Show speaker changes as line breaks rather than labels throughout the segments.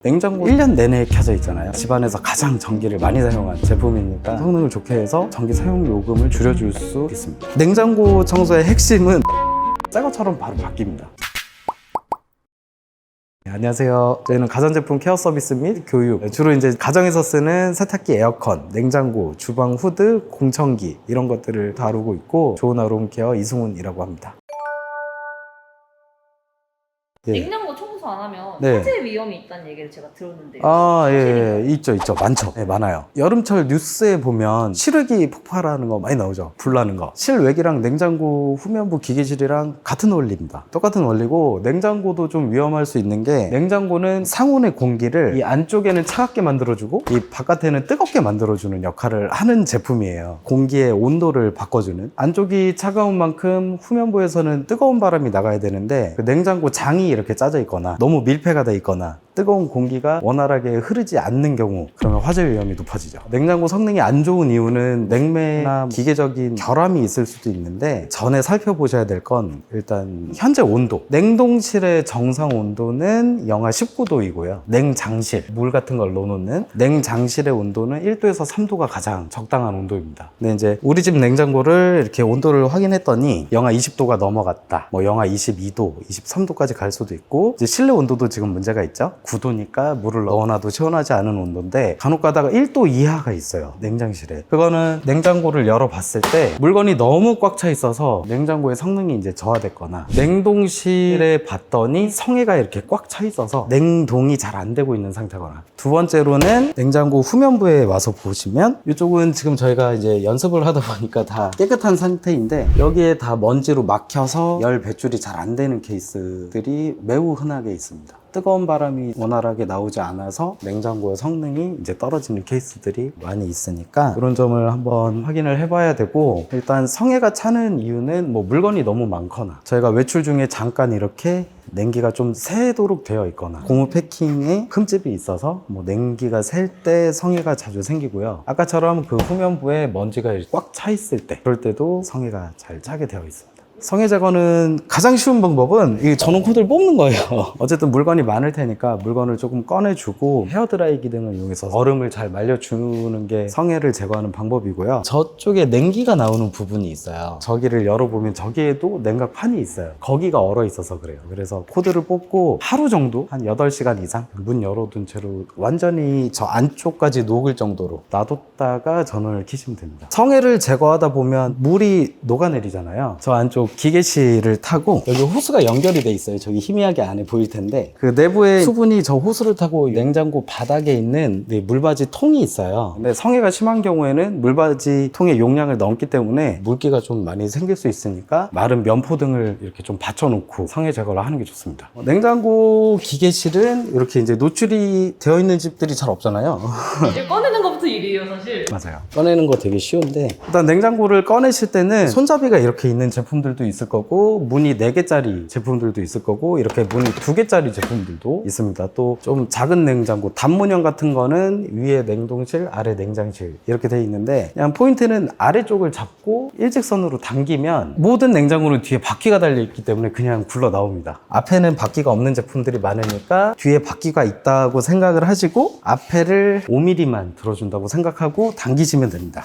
냉장고 1년 내내 켜져 있잖아요. 집안에서 가장 전기를 많이 사용한 제품이니까 성능을 좋게 해서 전기 사용 요금을 줄여줄 수 있습니다. 냉장고 청소의 핵심은 새 것처럼 바로 바뀝니다. 네, 안녕하세요. 저희는 가전제품 케어 서비스 및 교육, 주로 이제 가정에서 쓰는 세탁기, 에어컨, 냉장고, 주방 후드, 공청기 이런 것들을 다루고 있고, 좋은 아로움 케어 이승훈이라고 합니다. 예.
냉장고 청소 안 하면
네.
화재 위험이 있다는 얘기를 제가 들었는데요.
예, 있죠. 많죠. 네, 많아요. 여름철 뉴스에 보면 실외기 폭발하는 거 많이 나오죠. 불나는 거. 실외기랑 냉장고 후면부 기계실이랑 같은 원리입니다. 똑같은 원리고, 냉장고도 좀 위험할 수 있는 게, 냉장고는 상온의 공기를 이 안쪽에는 차갑게 만들어주고, 이 바깥에는 뜨겁게 만들어주는 역할을 하는 제품이에요. 공기의 온도를 바꿔주는. 안쪽이 차가운 만큼 후면부에서는 뜨거운 바람이 나가야 되는데, 그 냉장고 장이 이렇게 짜져 있거나 너무 밀폐가 돼 있거나 뜨거운 공기가 원활하게 흐르지 않는 경우, 그러면 화재 위험이 높아지죠. 냉장고 성능이 안 좋은 이유는 냉매나 기계적인 결함이 있을 수도 있는데, 전에 살펴보셔야 될 건 일단 현재 온도. 냉동실의 정상 온도는 영하 19도이고요. 냉장실, 물 같은 걸 넣어놓는 냉장실의 온도는 1도에서 3도가 가장 적당한 온도입니다. 근데 이제 우리 집 냉장고를 이렇게 온도를 확인했더니 영하 20도가 넘어갔다, 뭐 영하 22도, 23도까지 갈 수도 있고, 이제 실내 온도도 지금 문제가 있죠. 9도니까 물을 넣어놔도 시원하지 않은 온도인데, 간혹 가다가 1도 이하가 있어요, 냉장실에. 그거는 냉장고를 열어봤을 때 물건이 너무 꽉 차 있어서 냉장고의 성능이 이제 저하됐거나, 냉동실에 봤더니 성에가 이렇게 꽉 차 있어서 냉동이 잘 안 되고 있는 상태거나. 두 번째로는 냉장고 후면부에 와서 보시면, 이쪽은 지금 저희가 이제 연습을 하다 보니까 다 깨끗한 상태인데, 여기에 다 먼지로 막혀서 열 배출이 잘 안 되는 케이스들이 매우 흔하게 있습니다. 뜨거운 바람이 원활하게 나오지 않아서 냉장고의 성능이 이제 떨어지는 케이스들이 많이 있으니까, 그런 점을 한번 확인을 해봐야 되고, 일단 성에가 차는 이유는 뭐 물건이 너무 많거나, 저희가 외출 중에 잠깐 이렇게 냉기가 좀 새도록 되어 있거나, 고무 패킹에 흠집이 있어서 뭐 냉기가 셀 때 성에가 자주 생기고요. 아까처럼 그 후면부에 먼지가 꽉 차 있을 때, 그럴 때도 성에가 잘 차게 되어 있습니다. 성에 제거는 가장 쉬운 방법은 이 전원 코드를 뽑는 거예요. 어쨌든 물건이 많을 테니까 물건을 조금 꺼내주고, 헤어드라이 기능을 이용해서 얼음을 잘 말려주는 게 성에를 제거하는 방법이고요. 저쪽에 냉기가 나오는 부분이 있어요. 저기를 열어보면 저기에도 냉각판이 있어요. 거기가 얼어 있어서 그래요. 그래서 코드를 뽑고 하루 정도, 한 8시간 이상 문 열어둔 채로 완전히 저 안쪽까지 녹을 정도로 놔뒀다가 전원을 켜시면 됩니다. 성에를 제거하다 보면 물이 녹아내리잖아요. 저 안쪽 기계실을 타고, 여기 호스가 연결이 돼 있어요. 저기 희미하게 안에 보일 텐데, 그 내부에 수분이 저 호스를 타고 냉장고 바닥에 있는 물받이 통이 있어요. 근데 성에가 심한 경우에는 물받이 통의 용량을 넘기 때문에 물기가 좀 많이 생길 수 있으니까, 마른 면포 등을 이렇게 좀 받쳐놓고 성에 제거를 하는 게 좋습니다. 냉장고 기계실은 이렇게 이제 노출이 되어 있는 집들이 잘 없잖아요.
이제 꺼내는 것부터 일이에요, 사실.
맞아요. 꺼내는 거 되게 쉬운데, 일단 냉장고를 꺼내실 때는 손잡이가 이렇게 있는 제품들도 있을 거고, 문이 4개짜리 제품들도 있을 거고, 이렇게 문이 2개짜리 제품들도 있습니다. 또 좀 작은 냉장고, 단문형 같은 거는 위에 냉동실, 아래 냉장실 이렇게 돼 있는데, 그냥 포인트는 아래쪽을 잡고 일직선으로 당기면 모든 냉장고는 뒤에 바퀴가 달려 있기 때문에 그냥 굴러 나옵니다. 앞에는 바퀴가 없는 제품들이 많으니까 뒤에 바퀴가 있다고 생각을 하시고, 앞에를 5mm만 들어준다고 생각하고 당기시면 됩니다.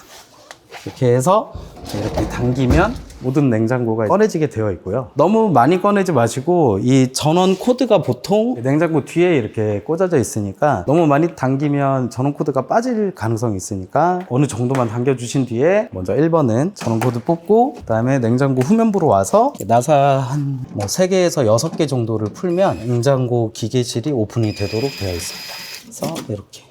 이렇게 해서 이렇게 당기면 모든 냉장고가 꺼내지게 되어 있고요. 너무 많이 꺼내지 마시고, 이 전원 코드가 보통 냉장고 뒤에 이렇게 꽂아져 있으니까 너무 많이 당기면 전원 코드가 빠질 가능성이 있으니까 어느 정도만 당겨주신 뒤에, 먼저 1번은 전원 코드 뽑고, 그 다음에 냉장고 후면부로 와서 나사 한 3개에서 6개 정도를 풀면 냉장고 기계실이 오픈이 되도록 되어 있습니다. 그래서 이렇게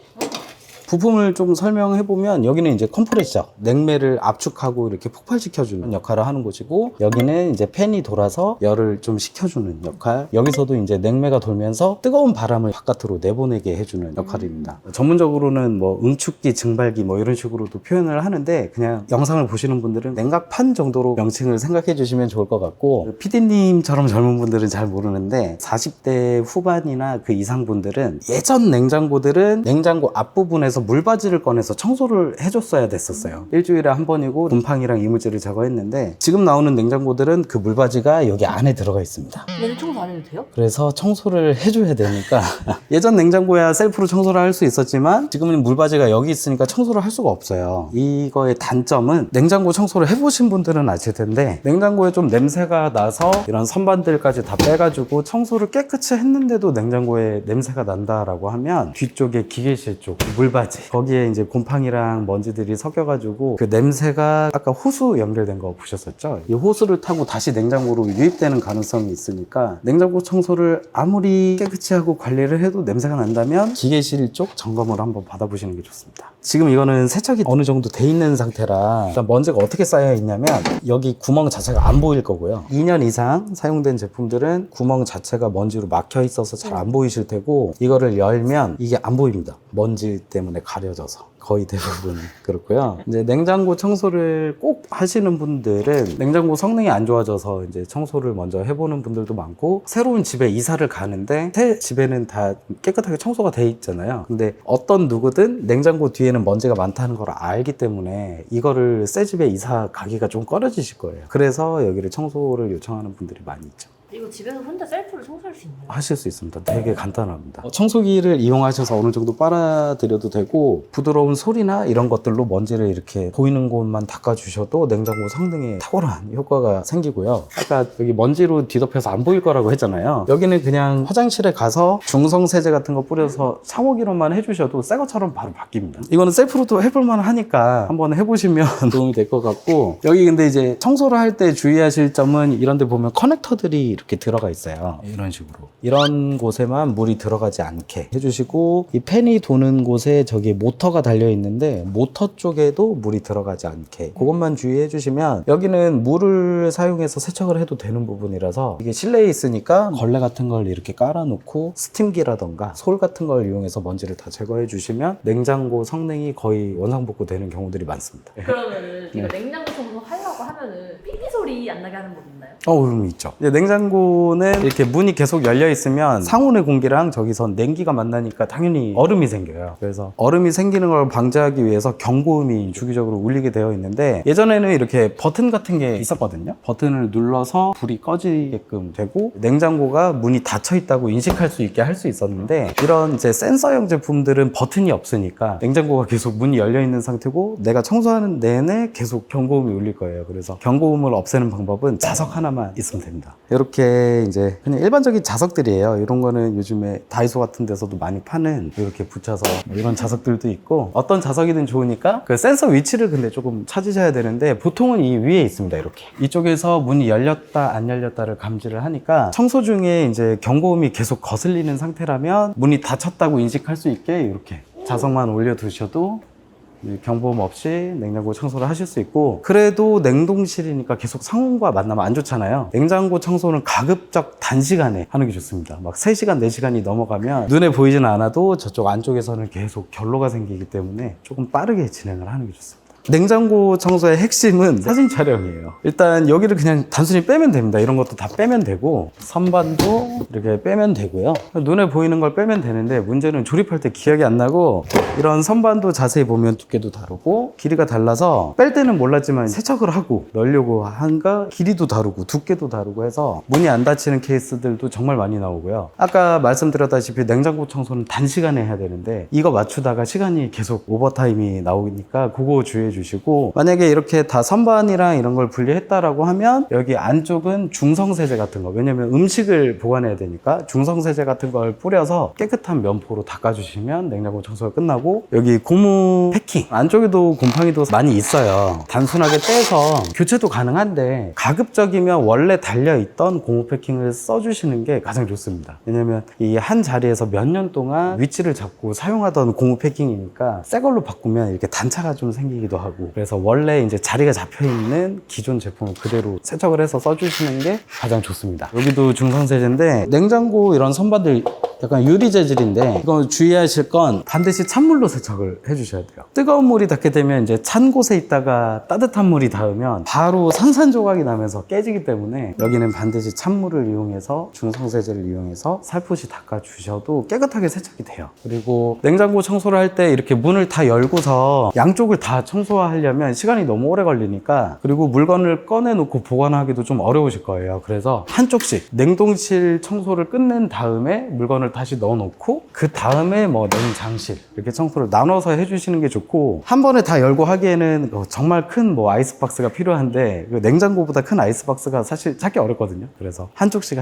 부품을 좀 설명해보면, 여기는 이제 컴프레셔, 냉매를 압축하고 이렇게 폭발시켜주는 역할을 하는 곳이고, 여기는 이제 팬이 돌아서 열을 좀 식혀주는 역할, 여기서도 이제 냉매가 돌면서 뜨거운 바람을 바깥으로 내보내게 해주는 역할입니다. 전문적으로는 뭐 응축기, 증발기 뭐 이런 식으로도 표현을 하는데, 그냥 영상을 보시는 분들은 냉각판 정도로 명칭을 생각해 주시면 좋을 것 같고, PD님처럼 젊은 분들은 잘 모르는데 40대 후반이나 그 이상 분들은, 예전 냉장고들은 냉장고 앞부분에서 물바지를 꺼내서 청소를 해줬어야 됐었어요. 일주일에 한 번이고 곰팡이랑 이물질을 제거했는데 지금 나오는 냉장고들은 그 물바지가 여기 안에 들어가 있습니다.
얘는 청소 안 해도 돼요?
그래서 청소를 해줘야 되니까 예전 냉장고야 셀프로 청소를 할 수 있었지만 지금은 물바지가 여기 있으니까 청소를 할 수가 없어요. 이거의 단점은 냉장고 청소를 해보신 분들은 아실 텐데 냉장고에 좀 냄새가 나서 이런 선반들까지 다 빼가지고 청소를 깨끗이 했는데도 냉장고에 냄새가 난다라고 하면 뒤쪽에 기계실 쪽 물바지 거기에 이제 곰팡이랑 먼지들이 섞여가지고 그 냄새가 아까 호수 연결된 거 보셨었죠? 이 호수를 타고 다시 냉장고로 유입되는 가능성이 있으니까 냉장고 청소를 아무리 깨끗이 하고 관리를 해도 냄새가 난다면 기계실 쪽 점검을 한번 받아보시는 게 좋습니다. 지금 이거는 세척이 어느 정도 돼 있는 상태라 일단 먼지가 어떻게 쌓여 있냐면 여기 구멍 자체가 안 보일 거고요. 2년 이상 사용된 제품들은 구멍 자체가 먼지로 막혀 있어서 잘 안 보이실 테고 이거를 열면 이게 안 보입니다. 먼지 때문에 가려져서. 거의 대부분 그렇고요. 이제 냉장고 청소를 꼭 하시는 분들은 냉장고 성능이 안 좋아져서 이제 청소를 먼저 해보는 분들도 많고 새로운 집에 이사를 가는데 새 집에는 다 깨끗하게 청소가 돼 있잖아요. 근데 어떤 누구든 냉장고 뒤에는 먼지가 많다는 걸 알기 때문에 이거를 새 집에 이사 가기가 좀 꺼려지실 거예요. 그래서 여기를 청소를 요청하는 분들이 많이 있죠.
이거 집에서 혼자 셀프로 청소할 수 있나요?
하실 수 있습니다. 되게 간단합니다. 청소기를 이용하셔서 어느 정도 빨아들여도 되고 부드러운 소리나 이런 것들로 먼지를 이렇게 보이는 곳만 닦아주셔도 냉장고 성능에 탁월한 효과가 생기고요. 아까 여기 먼지로 뒤덮여서 안 보일 거라고 했잖아요. 여기는 그냥 화장실에 가서 중성세제 같은 거 뿌려서 샤워기로만 해주셔도 새 것처럼 바로 바뀝니다. 이거는 셀프로도 해볼만 하니까 한번 해보시면 도움이 될 것 같고 여기 근데 이제 청소를 할 때 주의하실 점은 이런 데 보면 커넥터들이 이렇게 들어가 있어요. 이런 식으로. 이런 곳에만 물이 들어가지 않게 해주시고 이 팬이 도는 곳에 저기 모터가 달려 있는데 모터 쪽에도 물이 들어가지 않게 그것만 주의해 주시면 여기는 물을 사용해서 세척을 해도 되는 부분이라서 이게 실내에 있으니까 걸레 같은 걸 이렇게 깔아놓고 스팀기라던가 솔 같은 걸 이용해서 먼지를 다 제거해 주시면 냉장고 성능이 거의 원상복구 되는 경우들이 많습니다.
그러면은 이거 냉장고 청소 하려고 하면은 삐삐 소리 안 나게 하는 법 있나요?
그럼 있죠. 이제 냉장고는 이렇게 문이 계속 열려 있으면 상온의 공기랑 저기서 냉기가 만나니까 당연히 얼음이 생겨요. 그래서 얼음이 생기는 걸 방지하기 위해서 경고음이 주기적으로 울리게 되어 있는데 예전에는 이렇게 버튼 같은 게 있었거든요. 버튼을 눌러서 불이 꺼지게끔 되고 냉장고가 문이 닫혀 있다고 인식할 수 있게 할 수 있었는데 이런 이제 센서형 제품들은 버튼이 없으니까 냉장고가 계속 문이 열려 있는 상태고 내가 청소하는 내내 계속 경고음이 울릴 거예요. 그래서 경고음을 없애는 방법은 자석 하나만 있으면 됩니다. 이렇게 이제 그냥 일반적인 자석들이에요. 이런 거는 요즘에 다이소 같은 데서도 많이 파는 이렇게 붙여서 뭐 이런 자석들도 있고 어떤 자석이든 좋으니까 그 센서 위치를 근데 조금 찾으셔야 되는데 보통은 이 위에 있습니다. 이렇게 이쪽에서 문이 열렸다 안 열렸다를 감지를 하니까 청소 중에 이제 경고음이 계속 거슬리는 상태라면 문이 닫혔다고 인식할 수 있게 이렇게 자석만 올려두셔도 경보음 없이 냉장고 청소를 하실 수 있고 그래도 냉동실이니까 계속 상온과 만나면 안 좋잖아요. 냉장고 청소는 가급적 단시간에 하는 게 좋습니다. 막 3시간, 4시간이 넘어가면 눈에 보이지는 않아도 저쪽 안쪽에서는 계속 결로가 생기기 때문에 조금 빠르게 진행을 하는 게 좋습니다. 냉장고 청소의 핵심은 사진 촬영이에요. 일단 여기를 그냥 단순히 빼면 됩니다. 이런 것도 다 빼면 되고 선반도 이렇게 빼면 되고요. 눈에 보이는 걸 빼면 되는데 문제는 조립할 때 기억이 안 나고 이런 선반도 자세히 보면 두께도 다르고 길이가 달라서 뺄 때는 몰랐지만 세척을 하고 넣으려고 한가 길이도 다르고 두께도 다르고 해서 문이 안 닫히는 케이스들도 정말 많이 나오고요. 아까 말씀드렸다시피 냉장고 청소는 단시간에 해야 되는데 이거 맞추다가 시간이 계속 오버타임이 나오니까 그거 주의해 주시고 만약에 이렇게 다 선반이랑 이런 걸 분리했다라고 하면 여기 안쪽은 중성세제 같은 거 왜냐면 음식을 보관해야 되니까 중성세제 같은 걸 뿌려서 깨끗한 면포로 닦아주시면 냉장고 청소가 끝나고 여기 고무 패킹 안쪽에도 곰팡이도 많이 있어요. 단순하게 떼서 교체도 가능한데 가급적이면 원래 달려있던 고무 패킹을 써주시는 게 가장 좋습니다. 왜냐면 이 한 자리에서 몇 년 동안 위치를 잡고 사용하던 고무 패킹이니까 새 걸로 바꾸면 이렇게 단차가 좀 생기기도 하고 하고, 그래서 원래 이제 자리가 잡혀 있는 기존 제품을 그대로 세척을 해서 써주시는 게 가장 좋습니다. 여기도 중성세제인데 냉장고 이런 선반들 약간 유리 재질인데, 이거 주의하실 건 반드시 찬물로 세척을 해주셔야 돼요. 뜨거운 물이 닿게 되면 이제 찬 곳에 있다가 따뜻한 물이 닿으면 바로 산산조각이 나면서 깨지기 때문에 여기는 반드시 찬물을 이용해서 중성세제를 이용해서 살포시 닦아주셔도 깨끗하게 세척이 돼요. 그리고 냉장고 청소를 할 때 이렇게 문을 다 열고서 양쪽을 다 청소하려면 시간이 너무 오래 걸리니까, 그리고 물건을 꺼내놓고 보관하기도 좀 어려우실 거예요. 그래서 한쪽씩 냉동실 청소를 끝낸 다음에 물건을 다시 넣어놓고 그 다음에 뭐 냉장실 이렇게 청소를 나눠서 해주시는 게 좋고, 한 번에 다 열고 하기에는 정말 큰 뭐 아이스박스가 필요한데 그 냉장고보다 큰 아이스박스가 사실 찾기 어렵거든요. 그래서 한쪽씩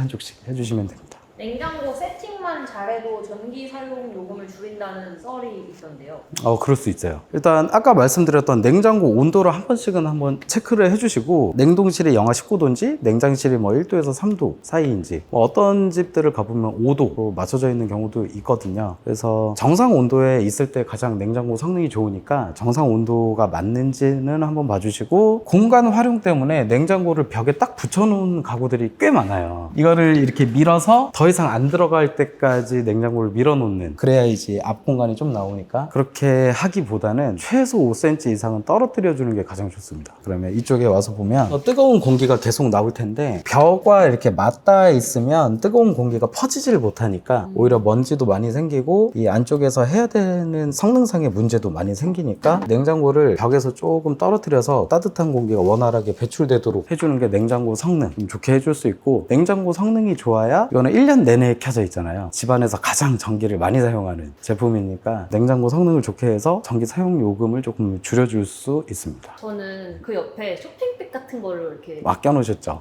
해주시면 됩니다.
냉장고 세팅만 잘해도 전기 사용 요금을 줄인다는 썰이 있던데요.
그럴 수 있어요. 일단 아까 말씀드렸던 냉장고 온도를 한 번씩은 한번 체크를 해주시고, 냉동실이 영하 19도인지 냉장실이 뭐 1도에서 3도 사이인지, 뭐 어떤 집들을 가보면 5도로 맞춰져 있는 경우도 있거든요. 그래서 정상 온도에 있을 때 가장 냉장고 성능이 좋으니까 정상 온도가 맞는지는 한번 봐주시고, 공간 활용 때문에 냉장고를 벽에 딱 붙여놓은 가구들이 꽤 많아요. 이거를 이렇게 밀어서 더 이상 안 들어갈 때까지 냉장고를 밀어놓는, 그래야 이제 앞 공간이 좀 나오니까, 그렇게 하기보다는 최소 5cm 이상은 떨어뜨려 주는 게 가장 좋습니다. 그러면 이쪽에 와서 보면 뜨거운 공기가 계속 나올 텐데, 벽과 이렇게 맞닿아 있으면 뜨거운 공기가 퍼지지를 못하니까 오히려 먼지도 많이 생기고 이 안쪽에서 해야 되는 성능상의 문제도 많이 생기니까, 냉장고를 벽에서 조금 떨어뜨려서 따뜻한 공기가 원활하게 배출되도록 해주는 게 냉장고 성능 좀 좋게 해줄 수 있고, 냉장고 성능이 좋아야, 이거는 1년 내내 켜져 있잖아요. 집안에서 가장 전기를 많이 사용하는 제품이니까 냉장고 성능을 좋게 해서 전기 사용 요금을 조금 줄여줄 수 있습니다.
저는 그 옆에 쇼핑백 같은 거를 이렇게
막 껴놓으셨죠?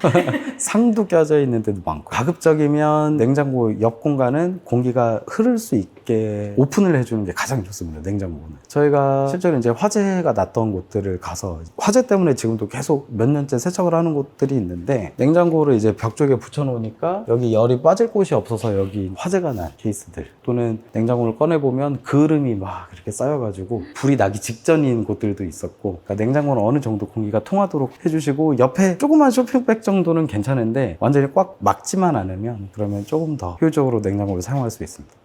상도 껴져 있는 데도 많고, 가급적이면 냉장고 옆 공간은 공기가 흐를 수 있게 오픈을 해주는 게 가장 좋습니다. 냉장고는. 저희가 실제로 이제 화재가 났던 곳들을 가서, 화재 때문에 지금도 계속 몇 년째 세척을 하는 곳들이 있는데, 냉장고를 이제 벽 쪽에 붙여놓으니까 여기 열이 빠질 곳이 없어서 여기 화재가 난 케이스들, 또는 냉장고를 꺼내보면 그을음이 막 이렇게 쌓여가지고 불이 나기 직전인 곳들도 있었고, 그러니까 냉장고는 어느 정도 공기가 통하도록 해주시고, 옆에 조그만 쇼핑백 정도는 괜찮은데 완전히 꽉 막지만 않으면, 그러면 조금 더 효율적으로 냉장고를 사용할 수 있습니다.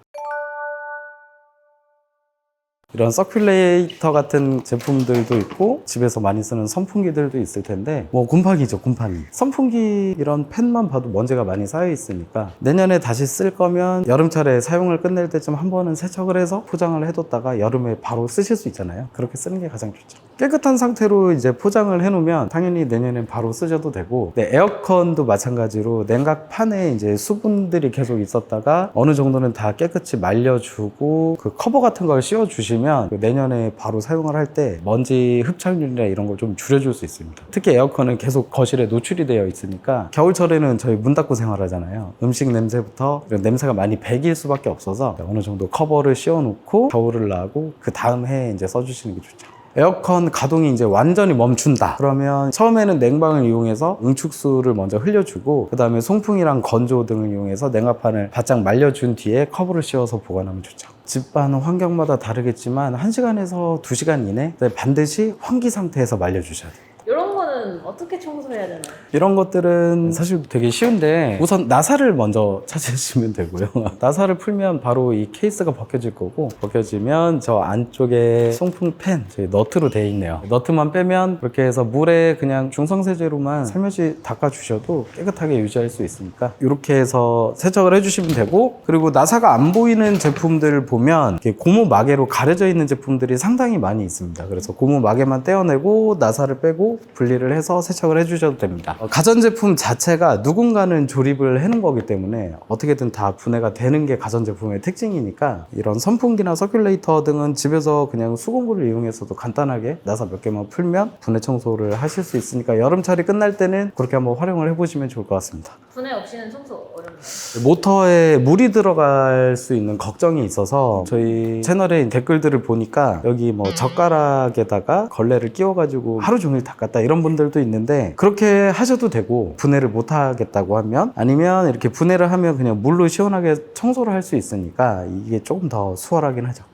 이런 서큘레이터 같은 제품들도 있고, 집에서 많이 쓰는 선풍기들도 있을 텐데, 뭐 곰팡이죠, 곰팡이. 선풍기 이런 팬만 봐도 먼지가 많이 쌓여 있으니까, 내년에 다시 쓸 거면 여름철에 사용을 끝낼 때쯤 한 번은 세척을 해서 포장을 해뒀다가 여름에 바로 쓰실 수 있잖아요. 그렇게 쓰는 게 가장 좋죠. 깨끗한 상태로 이제 포장을 해놓으면 당연히 내년엔 바로 쓰셔도 되고, 에어컨도 마찬가지로 냉각판에 이제 수분들이 계속 있었다가 어느 정도는 다 깨끗이 말려주고 그 커버 같은 걸 씌워주시면 내년에 바로 사용을 할 때 먼지 흡착률이나 이런 걸 좀 줄여줄 수 있습니다. 특히 에어컨은 계속 거실에 노출이 되어 있으니까, 겨울철에는 저희 문 닫고 생활하잖아요. 음식 냄새부터 이런 냄새가 많이 배길 수밖에 없어서 어느 정도 커버를 씌워놓고 겨울을 나고 그 다음 해에 이제 써주시는 게 좋죠. 에어컨 가동이 이제 완전히 멈춘다 그러면, 처음에는 냉방을 이용해서 응축수를 먼저 흘려주고, 그 다음에 송풍이랑 건조 등을 이용해서 냉각판을 바짝 말려준 뒤에 커버를 씌워서 보관하면 좋죠. 집안 환경마다 다르겠지만 1시간에서 2시간 이내 반드시 환기 상태에서 말려주셔야 돼요.
이런 거는 어떻게 청소해야 되나요?
이런 것들은 사실 되게 쉬운데, 우선 나사를 먼저 찾으시면 되고요. 나사를 풀면 바로 이 케이스가 벗겨질 거고, 벗겨지면 저 안쪽에 송풍팬, 저희 너트로 되어 있네요. 너트만 빼면 그렇게 해서 물에 그냥 중성세제로만 살며시 닦아주셔도 깨끗하게 유지할 수 있으니까, 이렇게 해서 세척을 해주시면 되고, 그리고 나사가 안 보이는 제품들을 보면 이렇게 고무 마개로 가려져 있는 제품들이 상당히 많이 있습니다. 그래서 고무 마개만 떼어내고 나사를 빼고 분리를 해서 세척을 해주셔도 됩니다. 가전제품 자체가 누군가는 조립을 해놓은 거기 때문에 어떻게든 다 분해가 되는 게 가전제품의 특징이니까, 이런 선풍기나 서큘레이터 등은 집에서 그냥 수공구를 이용해서도 간단하게 나사 몇 개만 풀면 분해 청소를 하실 수 있으니까, 여름철이 끝날 때는 그렇게 한번 활용을 해보시면 좋을 것 같습니다.
분해 없이는 청소 어렵나요?
모터에 물이 들어갈 수 있는 걱정이 있어서 저희 채널에 댓글들을 보니까, 여기 뭐 젓가락에다가 걸레를 끼워가지고 하루 종일 닦았다 이런 분들도 있는데, 그렇게 하셔도 되고, 분해를 못 하겠다고 하면, 아니면 이렇게 분해를 하면 그냥 물로 시원하게 청소를 할 수 있으니까 이게 조금 더 수월하긴 하죠.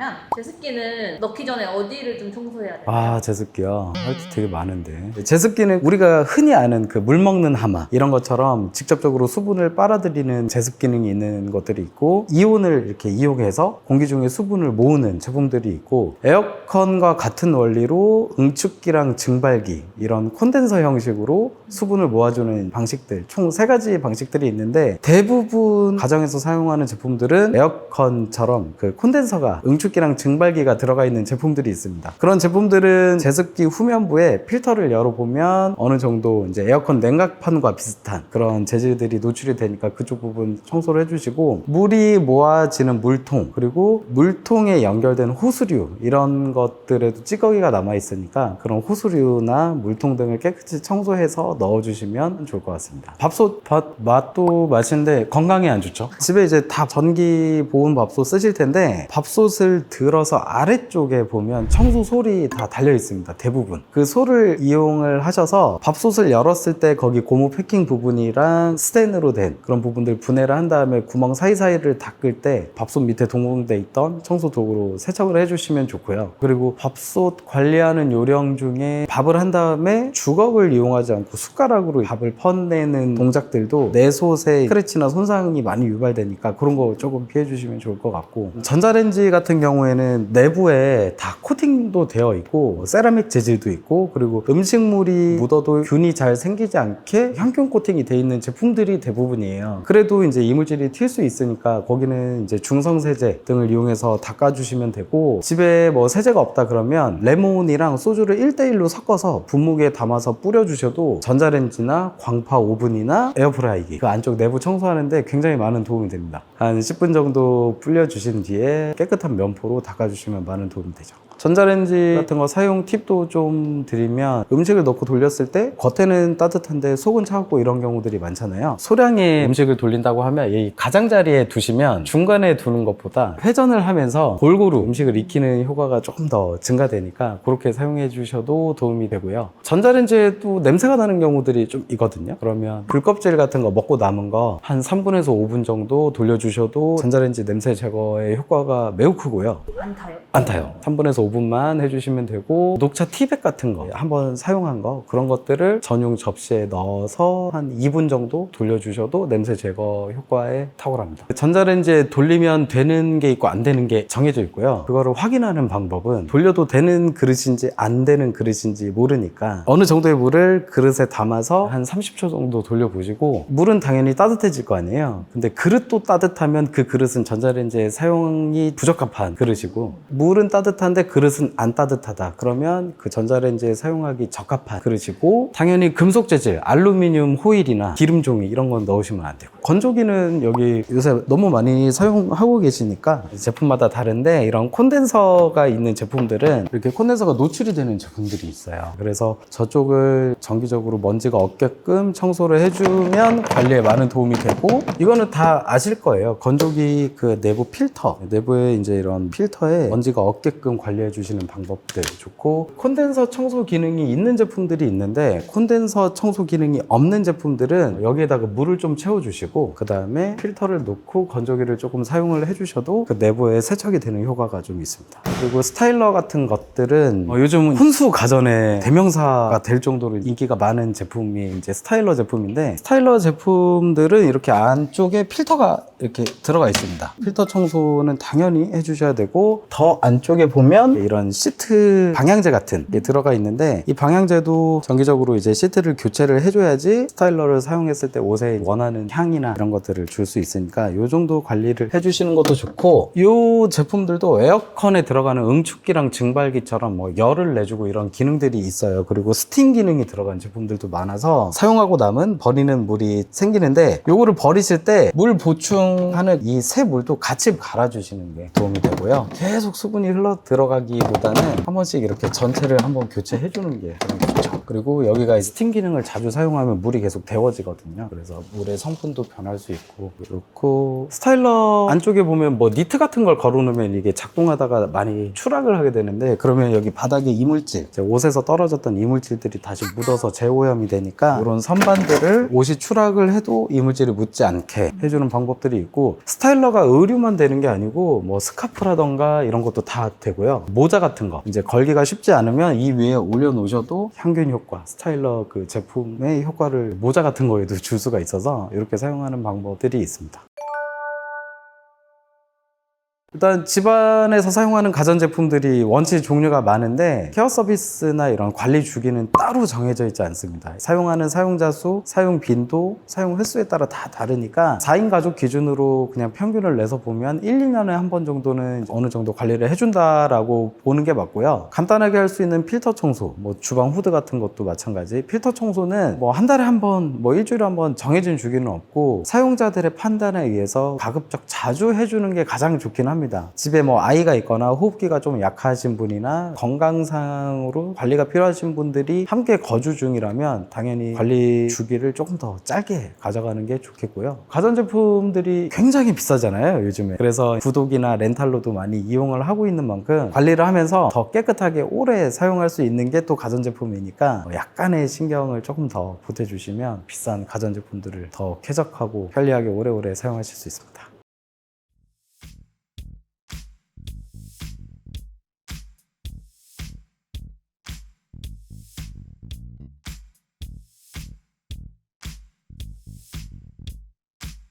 들어가면 제습기는 넣기 전에 어디를 좀 청소해야 돼요?
아, 제습기요? 할 게 되게 많은데. 제습기는 우리가 흔히 아는 그 물 먹는 하마 이런 것처럼 직접적으로 수분을 빨아들이는 제습 기능이 있는 것들이 있고, 이온을 이렇게 이용해서 공기 중에 수분을 모으는 제품들이 있고, 에어컨과 같은 원리로 응축기랑 증발기 이런 콘덴서 형식으로 수분을 모아주는 방식들, 총 3가지 방식들이 있는데, 대부분 가정에서 사용하는 제품들은 에어컨처럼 그 콘덴서가 응축기랑 증발기가 들어가 있는 제품들이 있습니다. 그런 제품들은 제습기 후면부에 필터를 열어보면 어느 정도 이제 에어컨 냉각판과 비슷한 그런 재질들이 노출이 되니까 그쪽 부분 청소를 해주시고, 물이 모아지는 물통, 그리고 물통에 연결된 호수류 이런 것들에도 찌꺼기가 남아 있으니까 그런 호수류나 물통 등을 깨끗이 청소해서 넣어주시면 좋을 것 같습니다. 밥솥 맛도 맛인데 건강에 안 좋죠. 집에 이제 다 전기 보온 밥솥 쓰실 텐데, 밥솥을 들어서 아래쪽에 보면 청소 솔이 다 달려 있습니다. 대부분 그 솔을 이용을 하셔서 밥솥을 열었을 때 거기 고무 패킹 부분이랑 스텐으로 된 그런 부분들 분해를 한 다음에 구멍 사이사이를 닦을 때 밥솥 밑에 동봉돼 있던 청소 도구로 세척을 해주시면 좋고요. 그리고 밥솥 관리하는 요령 중에 밥을 한 다음에 주걱을 이용하지 않고 숟가락으로 밥을 퍼내는 동작들도 내솥에 스크래치나 손상이 많이 유발되니까 그런 거 조금 피해 주시면 좋을 것 같고, 전자레인지 같은 경우에는 내부에 다 코팅도 되어 있고 세라믹 재질도 있고, 그리고 음식물이 묻어도 균이 잘 생기지 않게 향균 코팅이 되어 있는 제품들이 대부분이에요. 그래도 이제 이물질이 튈 수 있으니까 거기는 이제 중성세제 등을 이용해서 닦아주시면 되고, 집에 뭐 세제가 없다 그러면 레몬이랑 소주를 1:1로 섞어서 분무기에 담아서 뿌려주셔도 전자레인지나 광파 오븐이나 에어프라이기 그 안쪽 내부 청소하는데 굉장히 많은 도움이 됩니다. 한 10분 정도 불려주신 뒤에 깨끗한 면포로 닦아주시면 많은 도움이 되죠. 전자레인지 같은 거 사용 팁도 좀 드리면, 음식을 넣고 돌렸을 때 겉에는 따뜻한데 속은 차갑고 이런 경우들이 많잖아요. 소량의 음식을 돌린다고 하면 이 가장자리에 두시면 중간에 두는 것보다 회전을 하면서 골고루 음식을 익히는 효과가 조금 더 증가되니까 그렇게 사용해 주셔도 도움이 되고요. 전자레인지에도 냄새가 나는 경우들이 좀 있거든요. 그러면 귤껍질 같은 거 먹고 남은 거 한 3분에서 5분 정도 돌려주셔도 전자레인지 냄새 제거의 효과가 매우 크고요.
안 타요?
안 타요. 3분에서 5분만 해주시면 되고, 녹차 티백 같은 거 한번 사용한 거 그런 것들을 전용 접시에 넣어서 한 2분 정도 돌려주셔도 냄새 제거 효과에 탁월합니다. 전자레인지에 돌리면 되는 게 있고 안 되는 게 정해져 있고요. 그거를 확인하는 방법은, 돌려도 되는 그릇인지 안 되는 그릇인지 모르니까 어느 정도의 물을 그릇에 담아서 한 30초 정도 돌려보시고, 물은 당연히 따뜻해질 거 아니에요. 근데 그릇도 따뜻하면 그 그릇은 전자레인지에 사용이 부적합한 그릇이고, 물은 따뜻한데 그릇은 안 따뜻하다 그러면 그 전자레인지에 사용하기 적합한 그릇이고, 당연히 금속 재질, 알루미늄 호일이나 기름 종이 이런 건 넣으시면 안 되고, 건조기는 여기 요새 너무 많이 사용하고 계시니까 제품마다 다른데, 이런 콘덴서가 있는 제품들은 이렇게 콘덴서가 노출이 되는 제품들이 있어요. 그래서 저쪽을 정기적으로 먼지가 없게끔 청소를 해주면 관리에 많은 도움이 되고, 이거는 다 아실 거예요. 건조기 그 내부 필터, 내부에 이제 이런 필터에 먼지가 없게끔 관리해 주시는 방법들 좋고, 콘덴서 청소 기능이 있는 제품들이 있는데 콘덴서 청소 기능이 없는 제품들은 여기에다가 물을 좀 채워주시고 그 다음에 필터를 놓고 건조기를 조금 사용을 해주셔도 그 내부에 세척이 되는 효과가 좀 있습니다. 그리고 스타일러 같은 것들은 요즘은 혼수 가전의 대명사가 될 정도로 인기가 많은 제품이 이제 스타일러 제품인데, 스타일러 제품들은 이렇게 안쪽에 필터가 이렇게 들어가 있습니다. 필터 청소는 당연히 해주셔야 되고, 더 안쪽에 보면 이런 시트 방향제 같은 게 들어가 있는데, 이 방향제도 정기적으로 이제 시트를 교체를 해줘야지 스타일러를 사용했을 때 옷에 원하는 향이나 이런 것들을 줄 수 있으니까 이 정도 관리를 해주시는 것도 좋고, 이 제품들도 에어컨에 들어가는 응축기랑 증발기처럼 뭐 열을 내주고 이런 기능들이 있어요. 그리고 스팀 기능이 들어간 제품들도 많아서 사용하고 남은 버리는 물이 생기는데, 요거를 버리실 때 물 보충하는 이 새 물도 같이 갈아주시는 게 도움이 되고요. 계속 수분이 흘러 들어가기보다는 한 번씩 이렇게 전체를 한번 교체해 주는 게 가장 좋죠. 그리고 여기가 스팀 기능을 자주 사용하면 물이 계속 데워지거든요. 그래서 물의 성분도 변할 수 있고 그렇고 스타일러 안쪽에 보면 뭐 니트 같은 걸 걸어놓으면 이게 작동하다가 많이 추락을 하게 되는데 그러면 여기 바닥에 이물질, 이제 옷에서 떨어졌던 이물질들이 다시 묻어서 재오염이 되니까 이런 선반들을 옷이 추락을 해도 이물질이 묻지 않게 해주는 방법들이 있고 스타일러가 의류만 되는 게 아니고 뭐 스카프라던가 이런 것도 다 되고요. 모자 같은 거 이제 걸기가 쉽지 않으면 이 위에 올려놓으셔도 향균 효과, 스타일러 그 제품의 효과를 모자 같은 거에도 줄 수가 있어서 이렇게 사용하는 방법들이 있습니다. 일단 집안에서 사용하는 가전제품들이 원체 종류가 많은데 케어 서비스나 이런 관리 주기는 따로 정해져 있지 않습니다. 사용하는 사용자 수, 사용 빈도, 사용 횟수에 따라 다 다르니까 4인 가족 기준으로 그냥 평균을 내서 보면 1, 2년에 한 번 정도는 어느 정도 관리를 해준다라고 보는 게 맞고요. 간단하게 할 수 있는 필터 청소, 뭐 주방 후드 같은 것도 마찬가지. 필터 청소는 뭐 한 달에 한 번, 뭐 일주일에 한 번 정해진 주기는 없고 사용자들의 판단에 의해서 가급적 자주 해주는 게 가장 좋긴 합니다. 집에 뭐 아이가 있거나 호흡기가 좀 약하신 분이나 건강상으로 관리가 필요하신 분들이 함께 거주 중이라면 당연히 관리 주기를 조금 더 짧게 가져가는 게 좋겠고요. 가전제품들이 굉장히 비싸잖아요, 요즘에. 그래서 구독이나 렌탈로도 많이 이용을 하고 있는 만큼 관리를 하면서 더 깨끗하게 오래 사용할 수 있는 게 또 가전제품이니까 약간의 신경을 조금 더 보태주시면 비싼 가전제품들을 더 쾌적하고 편리하게 오래오래 사용하실 수 있습니다.